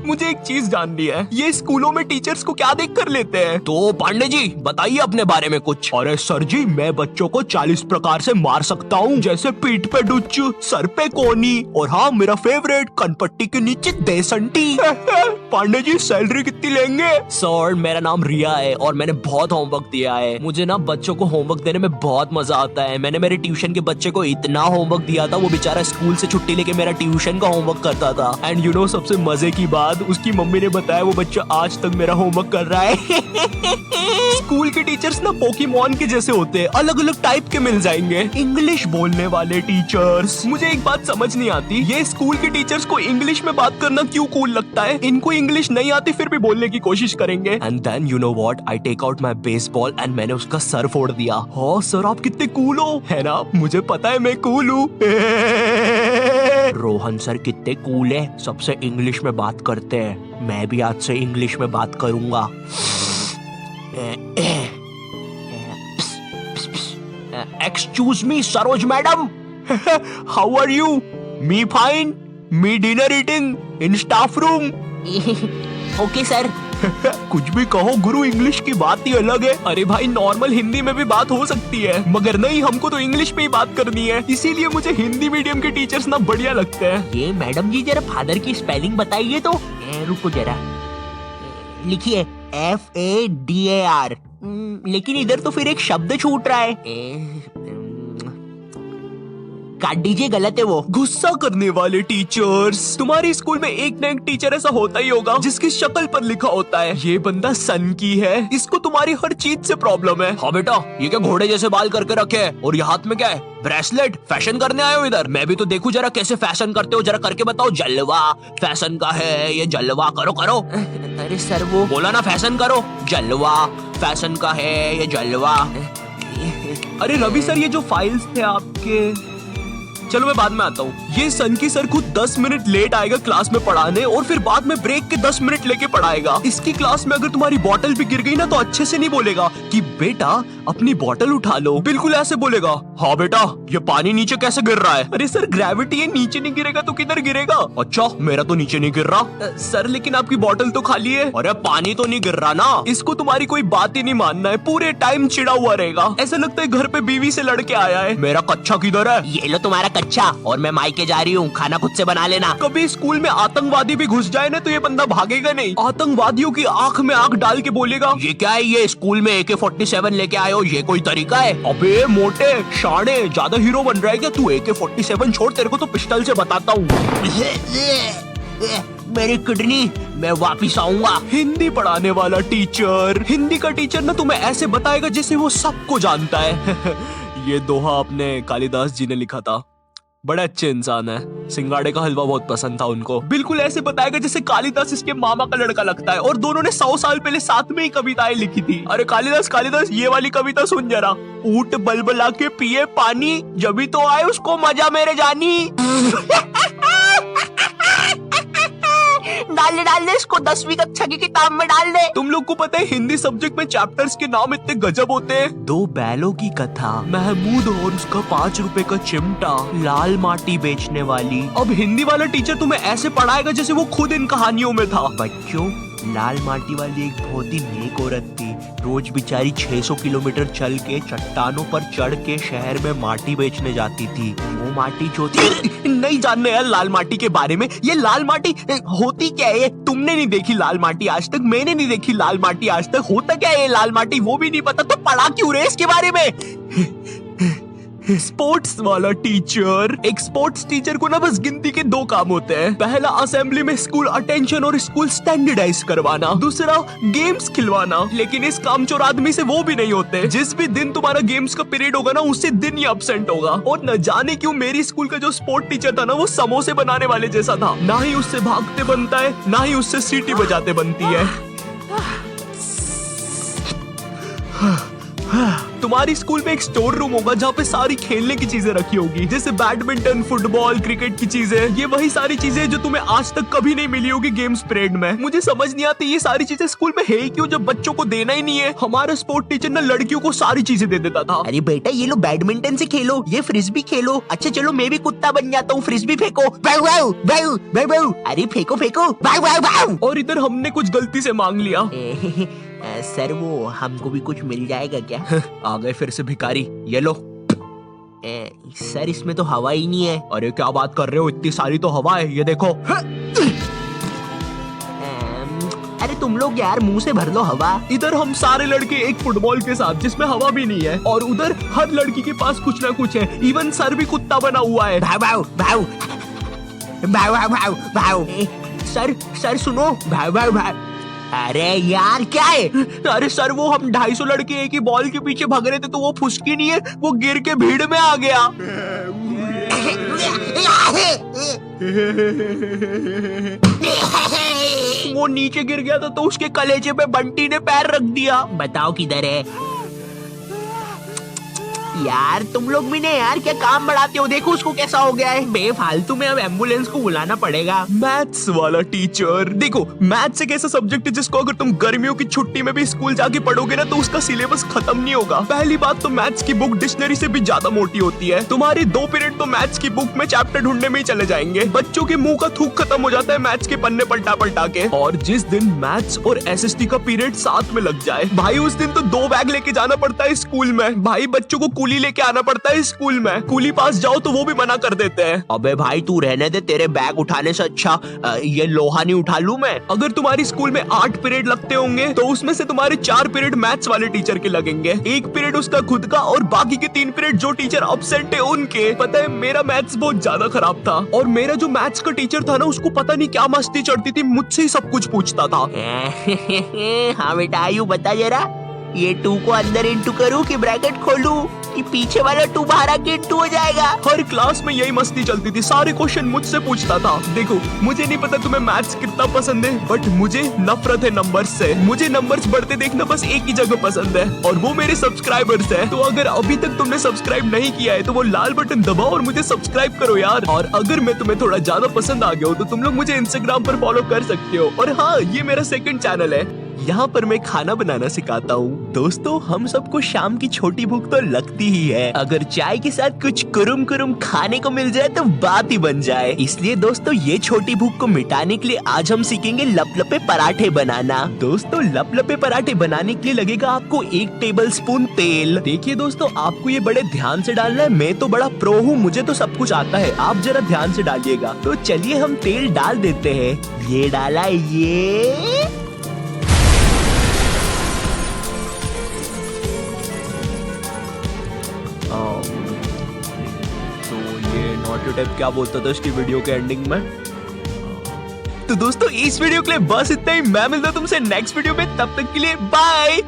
मुझे एक चीज जाननी है, ये स्कूलों में टीचर्स को क्या देख कर लेते हैं? तो पांडे जी बताइए अपने बारे में कुछ। अरे सर जी, मैं बच्चों को 40 प्रकार से मार सकता हूँ, जैसे पीठ पे डुच्च, सर पे कोनी, और हाँ मेरा फेवरेट, कनपट्टी के नीचे देसंटी। पांडे जी सैलरी कितनी लेंगे? सर मेरा नाम रिया है और मैंने बहुत होमवर्क दिया है। मुझे ना बच्चों को होमवर्क देने में बहुत मजा आता है। मैंने मेरे ट्यूशन के बच्चे को इतना होमवर्क दिया था, वो बेचारा स्कूल से छुट्टी लेके मेरा ट्यूशन का होमवर्क करता था। एंड यू नो सबसे मजे की बात, उसकी मम्मी ने बताया वो बच्चा आज तक मेरा होमवर्क कर रहा है। स्कूल के टीचर्स ना पोकेमॉन के जैसे होते हैं, अलग अलग टाइप के मिल जाएंगे। इंग्लिश बोलने वाले टीचर्स। मुझे एक बात समझ नहीं आती, ये स्कूल के टीचर्स को इंग्लिश में बात करना क्यों कूल लगता है? इनको इंग्लिश नहीं आती फिर भी बोलने की कोशिश करेंगे। And then you know what, I take out my baseball and मैंने उसका सर फोड़ दिया। हाँ सर आप कितने कूल हो, है ना? मुझे पता है मैं कूल हूँ। रोहन सर कितने कूल है, सबसे इंग्लिश में बात करते हैं। मैं भी आज से इंग्लिश में बात करूंगा। Excuse me Saroj madam. How are you? Me fine, me dinner eating in staff room. Okay sir. कुछ भी कहो गुरु, इंग्लिश की बात ही अलग है। अरे भाई नॉर्मल हिंदी में भी बात हो सकती है, मगर नहीं, हमको तो इंग्लिश में ही बात करनी है। इसीलिए मुझे हिंदी मीडियम के टीचर्स ना बढ़िया लगते हैं। ये मैडम जी जरा फादर की स्पेलिंग बताइए तो। रुको जरा, लिखिए FADAR। लेकिन इधर तो फिर एक शब्द छूट रहा है। काट दीजिए, गलत है वो। गुस्सा करने वाले टीचर्स। तुम्हारी स्कूल में एक न एक टीचर ऐसा होता ही होगा जिसकी शक्ल पर लिखा होता है ये बंदा सन की है, इसको तुम्हारी हर चीज से प्रॉब्लम है। हाँ बेटा, ये क्या घोड़े जैसे बाल करके रखे है और ये हाथ में क्या है? ब्रेसलेट। फैशन करने आए हो इधर? मैं भी तो देखूं जरा कैसे फैशन करते हो, जरा करके बताओ। जलवा फैशन का है ये, जलवा करो करो। अरे सर वो बोला ना फैशन करो। जलवा फैशन का है ये, जलवा। अरे रवि सर, ये जो फाइल्स थे आपके, चलो मैं बाद में आता हूँ। ये सन की सर खुद 10 मिनट लेट आएगा क्लास में पढ़ाने और फिर बाद में ब्रेक के 10 मिनट लेके पढ़ाएगा। इसकी क्लास में अगर तुम्हारी बॉटल भी गिर गई ना तो अच्छे से नहीं बोलेगा कि बेटा अपनी बॉटल उठा लो, बिल्कुल ऐसे बोलेगा, हाँ बेटा ये पानी नीचे कैसे गिर रहा है? अरे सर ग्रेविटी है, नीचे नहीं गिरेगा तो किधर गिरेगा? अच्छा मेरा तो नीचे नहीं गिर रहा। सर लेकिन आपकी बॉटल तो खाली है। अरे पानी तो नहीं गिर रहा ना। इसको तुम्हारी कोई बात ही नहीं मानना है, पूरे टाइम चिड़ा हुआ रहेगा, ऐसा लगता है घर पे बीवी से लड़के आया है। मेरा कच्चा किधर है? ये लो तुम्हारा कच्चा, और मैं मायके जा रही हूँ, खाना खुद से बना लेना। कभी स्कूल में आतंकवादी भी घुस जाए ना तो ये बंदा भागेगा नहीं, आतंकवादियों की आंख में आंख डाल के बोलेगा, ये क्या है? ये स्कूल में AK-47 लेके आए हो, ये कोई तरीका है? अबे मोटे शाणे, ज्यादा हीरो बन रहा है क्या तू? AK-47 छोड़, तेरे को तो पिस्टल से बताता हूँ। मेरी किडनी, मैं वापिस आऊंगा। हिंदी पढ़ाने वाला टीचर, हिंदी का टीचर ना तुम्हें ऐसे बताएगा जैसे वो सबको जानता है। ये दोहा अपने कालिदास जी ने लिखा था, बड़े अच्छे इंसान है। सिंगाड़े का हलवा बहुत पसंद था उनको। बिल्कुल ऐसे बताएगा जैसे कालिदास इसके मामा का लड़का लगता है और दोनों ने 100 साल पहले साथ में ही कविताएं लिखी थी। अरे कालिदास कालिदास, ये वाली कविता सुन जरा। ऊंट बलबला के पिए पानी, जब भी तो आए उसको मजा मेरे जानी। डाल दे इसको 10वीं कक्षा की किताब में डाल दे। तुम लोग को पता है हिंदी सब्जेक्ट में चैप्टर्स के नाम इतने गजब होते हैं। 2 बैलों की कथा, महमूद और उसका 5 रुपए का चिमटा, लाल माटी बेचने वाली। अब हिंदी वाला टीचर तुम्हें ऐसे पढ़ाएगा जैसे वो खुद इन कहानियों में था। बच्चों, लाल माटी वाली एक बहुत ही नेक औरत थी। रोज बेचारी 600 किलोमीटर चल के चट्टानों पर चढ़ के शहर में माटी बेचने जाती थी। वो माटी जो थी नहीं जानने यार लाल माटी के बारे में। ये लाल माटी होती क्या है? तुमने नहीं देखी लाल माटी आज तक, मैंने नहीं देखी लाल माटी आज तक। होता क्या है लाल माटी वो भी नहीं पता, तो पढ़ा क्यों रहे इसके बारे में? स्पोर्ट्स वाला टीचर। एक स्पोर्ट्स टीचर को ना बस गिनती के 2 काम होते हैं। पहला असेंबली में स्कूल अटेंशन और स्कूल स्टैंडर्डाइज करवाना, दूसरा गेम्स खिलवाना। लेकिन इस कामचोर आदमी से वो भी नहीं होते। जिस भी दिन तुम्हारा गेम्स का पीरियड होगा ना उसी दिन ही अब्सेंट होगा। और न जाने क्यों मेरी स्कूल का जो स्पोर्ट टीचर था ना वो समोसे बनाने वाले जैसा था। ना ही उससे भागते बनता है, ना ही उससे सीटी बजाते बनती है। तुम्हारी स्कूल में एक स्टोर रूम होगा जहाँ पे सारी खेलने की चीजें रखी होगी, जैसे बैडमिंटन, फुटबॉल, क्रिकेट की चीजें। ये वही सारी चीजें जो तुम्हें आज तक कभी नहीं मिली होगी गेम्स पीरियड में। मुझे समझ नहीं आती ये सारी चीजें स्कूल में है ही क्यों, जब बच्चों को देना ही नहीं है। हमारा स्पोर्ट टीचर ना लड़कियों को सारी चीजें दे देता था। अरे बेटा ये लो बैडमिंटन से खेलो, ये फ्रिस्बी खेलो। अच्छा चलो मैं भी कुत्ता बन जाता हूँ, फ्रिस्बी फेंको। बाऊ बाऊ बाऊ बाऊ बाऊ। अरे फेंको फेंको, बाऊ बाऊ बाऊ। और इधर हमने कुछ गलती से मांग लिया। सर वो हमको भी कुछ मिल जाएगा क्या? आ गए फिर से भिखारी, ये लो। सर इसमें तो हवा ही नहीं है। अरे क्या बात कर रहे हो, इतनी सारी तो हवा है, ये देखो। अरे तुम लोग यार मुंह से भर लो हवा। इधर हम सारे लड़के एक फुटबॉल के साथ जिसमें हवा भी नहीं है, और उधर हर लड़की के पास कुछ ना कुछ है। इवन सर भी कुत्ता बना हुआ है। भाव भाव भाव भाव भाव भाव भाव। सर सुनो, भाव भाव भाव। अरे यार क्या है? अरे सर वो हम 250 लड़के एक ही बॉल के पीछे भाग रहे थे, तो वो फुसकी नहीं है, वो गिर के भीड़ में आ गया। वो नीचे गिर गया था तो उसके कलेजे पे बंटी ने पैर रख दिया। बताओ किधर है? यार तुम लोग भी ने यार क्या काम बढ़ाते हो, देखो उसको कैसा हो गया है। बेफालतू में अब एम्बुलेंस को बुलाना पड़ेगा। मैथ्स वाला टीचर, देखो मैथ्स एक ऐसा सब्जेक्ट है जिसको अगर तुम गर्मियों की छुट्टी में भी स्कूल जाके पढ़ोगे ना तो उसका सिलेबस खत्म नहीं होगा। पहली बात तो मैथ्स की बुक डिक्शनरी से भी ज्यादा मोटी होती है। तुम्हारी 2 पीरियड तो मैथ्स की बुक में चैप्टर ढूंढने में ही चले जाएंगे। बच्चों के मुंह का थूक खत्म हो जाता है मैथ्स के पन्ने पलटा पलटा के। और जिस दिन मैथ्स और एसएसटी का पीरियड साथ में लग जाए भाई, उस दिन तो 2 बैग लेके जाना पड़ता है स्कूल में। भाई बच्चों को कूली लेके आना पड़ता है स्कूल में। कूली पास जाओ तो वो भी मना कर देते हैं। अबे भाई तू रहने दे, तेरे बैग उठाने से अच्छा ये लोहा नहीं उठा लूं मैं। अगर तुम्हारी स्कूल में 8 पीरियड लगते होंगे तो उसमें से तुम्हारे 4 पीरियड मैथ्स वाले टीचर के लगेंगे, 1 पीरियड उसका खुद का, और बाकी के 3 पीरियड जो टीचर एब्सेंट है उनके। पता है मेरा मैथ्स बहुत ज्यादा खराब था, और मेरा जो मैथ्स का टीचर था ना उसको पता नहीं क्या मस्ती चढ़ती थी, मुझसे ही सब कुछ पूछता था। हाँ बेटा आयु बता जरा, ये 2 को अंदर इंटू करूं कि ब्रैकेट खोलूं कि पीछे वाला 2 बाहर आके इंटू हो जाएगा? हर क्लास में यही मस्ती चलती थी, सारे क्वेश्चन मुझसे पूछता था। देखो मुझे नहीं पता तुम्हें मैथ्स कितना पसंद है, बट मुझे नफरत है नंबर्स से। मुझे नंबर्स बढ़ते देखना बस एक ही जगह पसंद है, और वो मेरे सब्सक्राइबर्स है। तो अगर अभी तक तुमने सब्सक्राइब नहीं किया है तो वो लाल बटन दबाओ और मुझे सब्सक्राइब करो यार। और अगर मैं तुम्हें थोड़ा ज्यादा पसंद आ गया हो तो तुम लोग मुझे इंस्टाग्राम पर फॉलो कर सकते हो। और हाँ, ये मेरा 2nd चैनल है, यहाँ पर मैं खाना बनाना सिखाता हूँ। दोस्तों हम सबको शाम की छोटी भूख तो लगती ही है, अगर चाय के साथ कुछ कुरुम कुरुम खाने को मिल जाए तो बात ही बन जाए। इसलिए दोस्तों ये छोटी भूख को मिटाने के लिए आज हम सीखेंगे लपलपे पराठे बनाना। दोस्तों लपलपे पराठे बनाने के लिए लगेगा आपको 1 टेबलस्पून तेल। देखिए दोस्तों आपको ये बड़े ध्यान से डालना है, मैं तो बड़ा प्रो हूँ, मुझे तो सब कुछ आता है, आप जरा ध्यान से डालिएगा। तो चलिए हम तेल डाल देते हैं। ये डाला, ये तो ये नॉट टाइप क्या बोलता था इसकी वीडियो के एंडिंग में। तो दोस्तों इस वीडियो के लिए बस इतना ही। मैं मिलता हूं तुमसे नेक्स्ट वीडियो में, तब तक के लिए बाय।